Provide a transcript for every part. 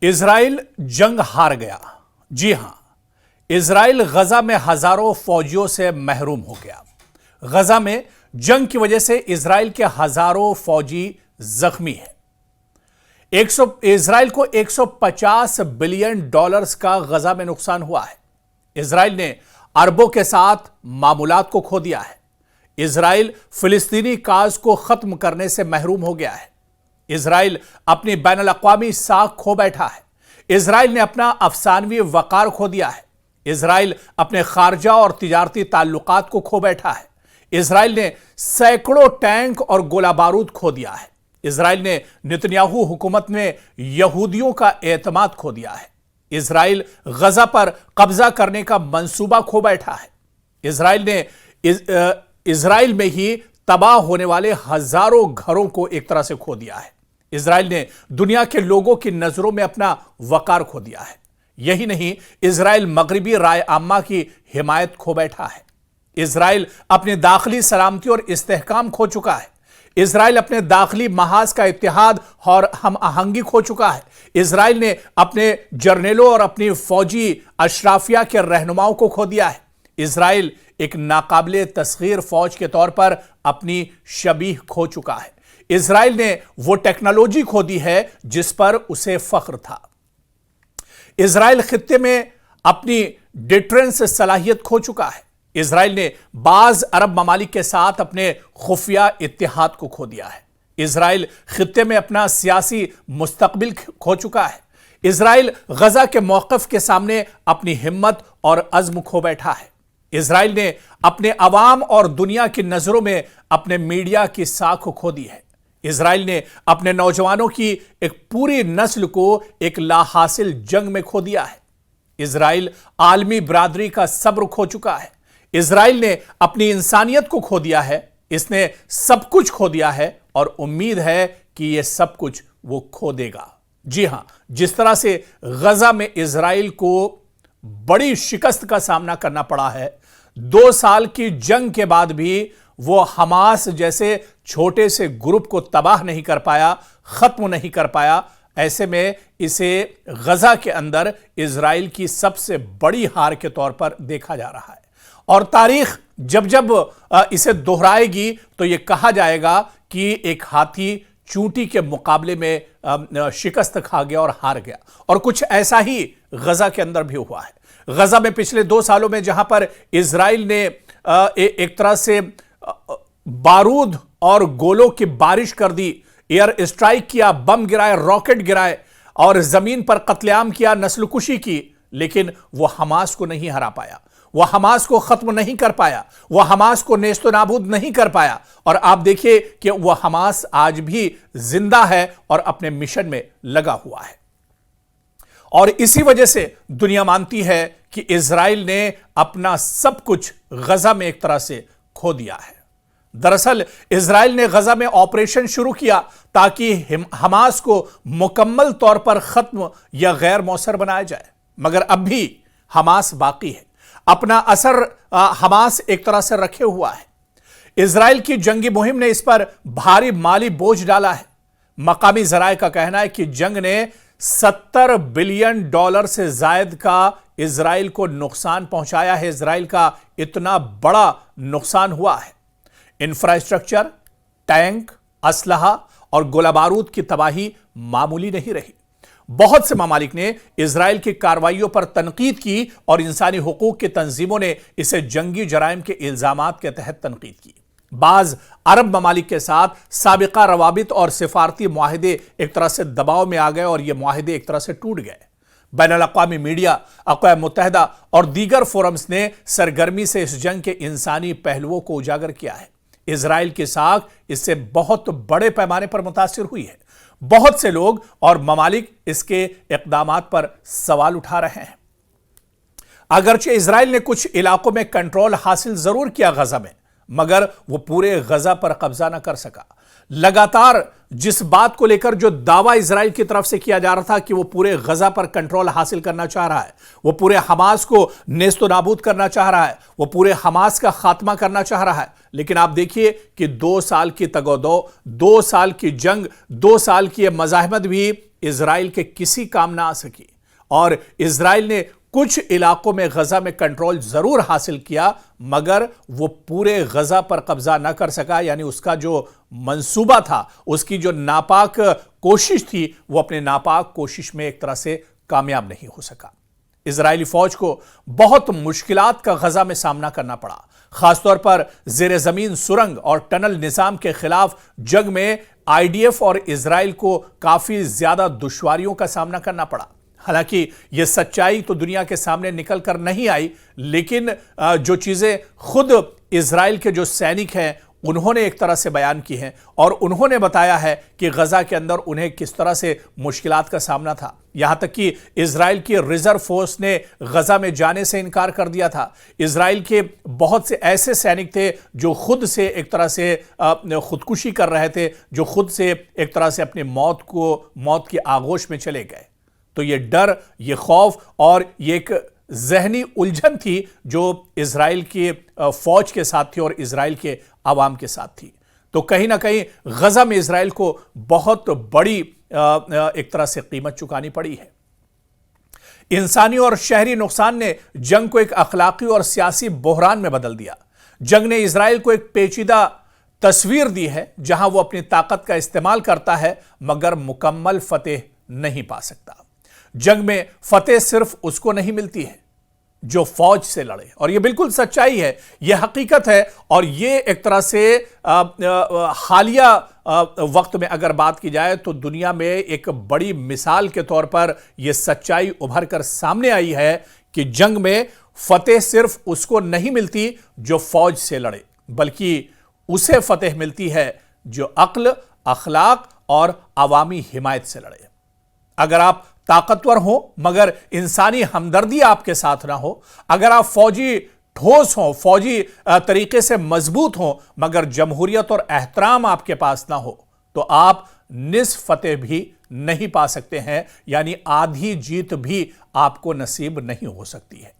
اسرائیل جنگ ہار گیا۔ جی ہاں، اسرائیل غزہ میں ہزاروں فوجیوں سے محروم ہو گیا۔ غزہ میں جنگ کی وجہ سے اسرائیل کے ہزاروں فوجی زخمی ہیں۔ اسرائیل کو $150 بلین کا غزہ میں نقصان ہوا ہے۔ اسرائیل نے عربوں کے ساتھ معاملات کو کھو دیا ہے۔ اسرائیل فلسطینی کاز کو ختم کرنے سے محروم ہو گیا ہے۔ اسرائیل اپنی بین الاقوامی ساکھ کھو بیٹھا ہے۔ اسرائیل نے اپنا افسانوی وقار کھو دیا ہے۔ اسرائیل اپنے خارجہ اور تجارتی تعلقات کو کھو بیٹھا ہے۔ اسرائیل نے سینکڑوں ٹینک اور گولہ بارود کھو دیا ہے۔ اسرائیل نے نتنیاہو حکومت میں یہودیوں کا اعتماد کھو دیا ہے۔ اسرائیل غزہ پر قبضہ کرنے کا منصوبہ کھو بیٹھا ہے۔ اسرائیل میں ہی تباہ ہونے والے ہزاروں گھروں کو ایک طرح سے کھو دیا ہے۔ اسرائیل نے دنیا کے لوگوں کی نظروں میں اپنا وقار کھو دیا ہے۔ یہی نہیں، اسرائیل مغربی رائے عامہ کی حمایت کھو بیٹھا ہے۔ اسرائیل اپنی داخلی سلامتی اور استحکام کھو چکا ہے۔ اسرائیل اپنے داخلی محاذ کا اتحاد اور ہم آہنگی کھو چکا ہے۔ اسرائیل نے اپنے جرنیلوں اور اپنی فوجی اشرافیہ کے رہنماؤں کو کھو دیا ہے۔ اسرائیل ایک ناقابل تسخیر فوج کے طور پر اپنی شبیہ کھو چکا ہے۔ اسرائیل نے وہ ٹیکنالوجی کھو دی ہے جس پر اسے فخر تھا۔ اسرائیل خطے میں اپنی ڈیٹرنس صلاحیت کھو چکا ہے۔ اسرائیل نے بعض عرب ممالک کے ساتھ اپنے خفیہ اتحاد کو کھو دیا ہے۔ اسرائیل خطے میں اپنا سیاسی مستقبل کھو چکا ہے۔ اسرائیل غزہ کے موقف کے سامنے اپنی ہمت اور عزم کھو بیٹھا ہے۔ اسرائیل نے اپنے عوام اور دنیا کی نظروں میں اپنے میڈیا کی ساکھ کھو دی ہے۔ اسرائیل نے اپنے نوجوانوں کی ایک پوری نسل کو ایک لا حاصل جنگ میں کھو دیا ہے۔ اسرائیل عالمی برادری کا صبر کھو چکا ہے۔ اسرائیل نے اپنی انسانیت کو کھو دیا ہے۔ اس نے سب کچھ کھو دیا ہے اور امید ہے کہ یہ سب کچھ وہ کھو دے گا۔ جی ہاں، جس طرح سے غزہ میں اسرائیل کو بڑی شکست کا سامنا کرنا پڑا ہے، 2 سال کی جنگ کے بعد بھی وہ حماس جیسے چھوٹے سے گروپ کو تباہ نہیں کر پایا، ختم نہیں کر پایا، ایسے میں اسے غزہ کے اندر اسرائیل کی سب سے بڑی ہار کے طور پر دیکھا جا رہا ہے۔ اور تاریخ جب اسے دہرائے گی تو یہ کہا جائے گا کہ ایک ہاتھی چونٹی کے مقابلے میں شکست کھا گیا اور ہار گیا، اور کچھ ایسا ہی غزہ کے اندر بھی ہوا ہے۔ غزہ میں پچھلے 2 سالوں میں جہاں پر اسرائیل نے ایک طرح سے بارود اور گولوں کی بارش کر دی، ایئر اسٹرائک کیا، بم گرائے، راکٹ گرائے اور زمین پر قتل عام کیا، نسل کشی کی، لیکن وہ حماس کو نہیں ہرا پایا، وہ حماس کو ختم نہیں کر پایا، وہ حماس کو نیست و نابود نہیں کر پایا۔ اور آپ دیکھیے کہ وہ حماس آج بھی زندہ ہے اور اپنے مشن میں لگا ہوا ہے۔ اور اسی وجہ سے دنیا مانتی ہے کہ اسرائیل نے اپنا سب کچھ غزہ میں ایک طرح سے کھو دیا ہے۔ دراصل اسرائیل نے غزہ میں آپریشن شروع کیا تاکہ حماس کو مکمل طور پر ختم یا غیر مؤثر بنایا جائے، مگر اب بھی حماس باقی ہے۔ اپنا اثر حماس ایک طرح سے رکھے ہوا ہے۔ اسرائیل کی جنگی مہم نے اس پر بھاری مالی بوجھ ڈالا ہے۔ مقامی ذرائع کا کہنا ہے کہ جنگ نے $70 بلین سے زائد کا اسرائیل کو نقصان پہنچایا ہے۔ اسرائیل کا اتنا بڑا نقصان ہوا ہے۔ انفراسٹرکچر، ٹینک، اسلحہ اور گولہ بارود کی تباہی معمولی نہیں رہی۔ بہت سے ممالک نے اسرائیل کی کارروائیوں پر تنقید کی اور انسانی حقوق کی تنظیموں نے اسے جنگی جرائم کے الزامات کے تحت تنقید کی۔ بعض عرب ممالک کے ساتھ سابقہ روابط اور سفارتی معاہدے ایک طرح سے دباؤ میں آ گئے اور یہ معاہدے ایک طرح سے ٹوٹ گئے۔ بین الاقوامی میڈیا، اقوام متحدہ اور دیگر فورمز نے سرگرمی سے اس جنگ کے انسانی پہلوؤں کو اجاگر کیا ہے۔ اسرائیل کی ساکھ اس سے بہت بڑے پیمانے پر متاثر ہوئی ہے۔ بہت سے لوگ اور ممالک اس کے اقدامات پر سوال اٹھا رہے ہیں۔ اگرچہ اسرائیل نے کچھ علاقوں میں کنٹرول حاصل ضرور کیا غزہ میں، مگر وہ پورے غزہ پر قبضہ نہ کر سکا۔ لگاتار جس بات کو لے کر جو دعویٰ اسرائیل کی طرف سے کیا جا رہا تھا کہ وہ پورے غزہ پر کنٹرول حاصل کرنا چاہ رہا ہے، وہ پورے حماس کو نیست و نابود کرنا چاہ رہا ہے، وہ پورے حماس کا خاتمہ کرنا چاہ رہا ہے، لیکن آپ دیکھیے کہ 2 سال کی تگودو، 2 سال کی جنگ، 2 سال کی یہ مزاحمت بھی اسرائیل کے کسی کام نہ آ سکی، اور اسرائیل نے کچھ علاقوں میں غزہ میں کنٹرول ضرور حاصل کیا، مگر وہ پورے غزہ پر قبضہ نہ کر سکا، یعنی اس کا جو منصوبہ تھا، اس کی جو ناپاک کوشش تھی، وہ اپنے ناپاک کوشش میں ایک طرح سے کامیاب نہیں ہو سکا۔ اسرائیلی فوج کو بہت مشکلات کا غزہ میں سامنا کرنا پڑا، خاص طور پر زیر زمین سرنگ اور ٹنل نظام کے خلاف جنگ میں IDF اور اسرائیل کو کافی زیادہ دشواریوں کا سامنا کرنا پڑا۔ حالانکہ یہ سچائی تو دنیا کے سامنے نکل کر نہیں آئی، لیکن جو چیزیں خود اسرائیل کے جو سینک ہیں انہوں نے ایک طرح سے بیان کی ہیں، اور انہوں نے بتایا ہے کہ غزہ کے اندر انہیں کس طرح سے مشکلات کا سامنا تھا۔ یہاں تک کہ اسرائیل کی ریزرو فورس نے غزہ میں جانے سے انکار کر دیا تھا۔ اسرائیل کے بہت سے ایسے سینک تھے جو خود سے ایک طرح سے خودکشی کر رہے تھے، جو خود سے ایک طرح سے اپنی موت کی آغوش میں چلے گئے۔ تو یہ ڈر، یہ خوف اور یہ ایک ذہنی الجھن تھی جو اسرائیل کی فوج کے ساتھ تھی اور اسرائیل کے عوام کے ساتھ تھی۔ تو کہیں نہ کہیں غزہ میں اسرائیل کو بہت بڑی ایک طرح سے قیمت چکانی پڑی ہے۔ انسانی اور شہری نقصان نے جنگ کو ایک اخلاقی اور سیاسی بحران میں بدل دیا۔ جنگ نے اسرائیل کو ایک پیچیدہ تصویر دی ہے جہاں وہ اپنی طاقت کا استعمال کرتا ہے مگر مکمل فتح نہیں پا سکتا۔ جنگ میں فتح صرف اس کو نہیں ملتی ہے جو فوج سے لڑے، اور یہ بالکل سچائی ہے، یہ حقیقت ہے، اور یہ ایک طرح سے حالیہ وقت میں اگر بات کی جائے تو دنیا میں ایک بڑی مثال کے طور پر یہ سچائی ابھر کر سامنے آئی ہے کہ جنگ میں فتح صرف اس کو نہیں ملتی جو فوج سے لڑے، بلکہ اسے فتح ملتی ہے جو عقل، اخلاق اور عوامی حمایت سے لڑے۔ اگر آپ طاقتور ہوں مگر انسانی ہمدردی آپ کے ساتھ نہ ہو، اگر آپ فوجی ٹھوس ہوں، فوجی طریقے سے مضبوط ہوں مگر جمہوریت اور احترام آپ کے پاس نہ ہو، تو آپ نصف فتح بھی نہیں پا سکتے ہیں، یعنی آدھی جیت بھی آپ کو نصیب نہیں ہو سکتی ہے۔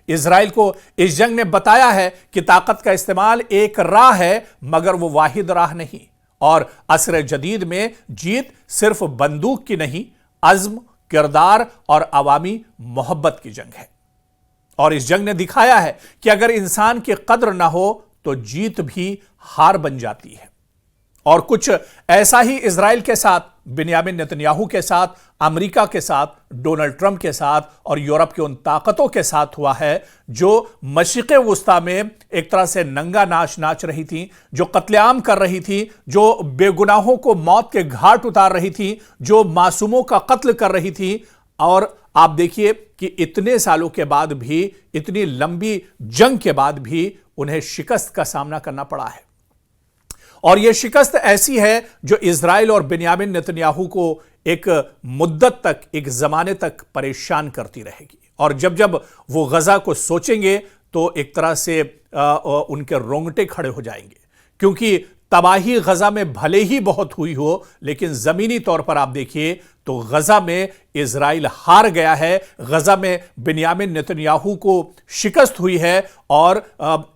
اسرائیل کو اس جنگ نے بتایا ہے کہ طاقت کا استعمال ایک راہ ہے مگر وہ واحد راہ نہیں، اور عصر جدید میں جیت صرف بندوق کی نہیں، عزم، کردار اور عوامی محبت کی جنگ ہے۔ اور اس جنگ نے دکھایا ہے کہ اگر انسان کی قدر نہ ہو تو جیت بھی ہار بن جاتی ہے۔ اور کچھ ایسا ہی اسرائیل کے ساتھ، بنیامین نتنیاہو کے ساتھ، امریکہ کے ساتھ، ڈونلڈ ٹرمپ کے ساتھ اور یورپ کے ان طاقتوں کے ساتھ ہوا ہے جو مشرق وسطیٰ میں ایک طرح سے ننگا ناچ ناچ رہی تھی، جو قتل عام کر رہی تھی، جو بے گناہوں کو موت کے گھاٹ اتار رہی تھی، جو معصوموں کا قتل کر رہی تھی۔ اور آپ دیکھیے کہ اتنے سالوں کے بعد بھی، اتنی لمبی جنگ کے بعد بھی انہیں شکست کا سامنا کرنا پڑا ہے، اور یہ شکست ایسی ہے جو اسرائیل اور بنیامین نتنیاہو کو ایک مدت تک، ایک زمانے تک پریشان کرتی رہے گی۔ اور جب جب وہ غزہ کو سوچیں گے تو ایک طرح سے ان کے رونگٹے کھڑے ہو جائیں گے، کیونکہ تباہی غزہ میں بھلے ہی بہت ہوئی ہو، لیکن زمینی طور پر آپ دیکھیے تو غزہ میں اسرائیل ہار گیا ہے، غزہ میں بنیامین نتنیاہو کو شکست ہوئی ہے، اور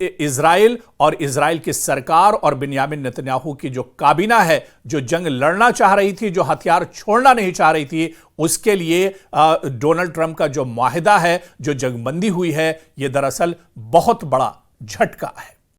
اسرائیل اور اسرائیل کی سرکار اور بنیامین نتنیاہو کی جو کابینہ ہے، جو جنگ لڑنا چاہ رہی تھی، جو ہتھیار چھوڑنا نہیں چاہ رہی تھی، اس کے لیے ڈونلڈ ٹرمپ کا جو معاہدہ ہے، جو جنگ بندی ہوئی ہے، یہ دراصل بہت بڑا جھٹکا ہے۔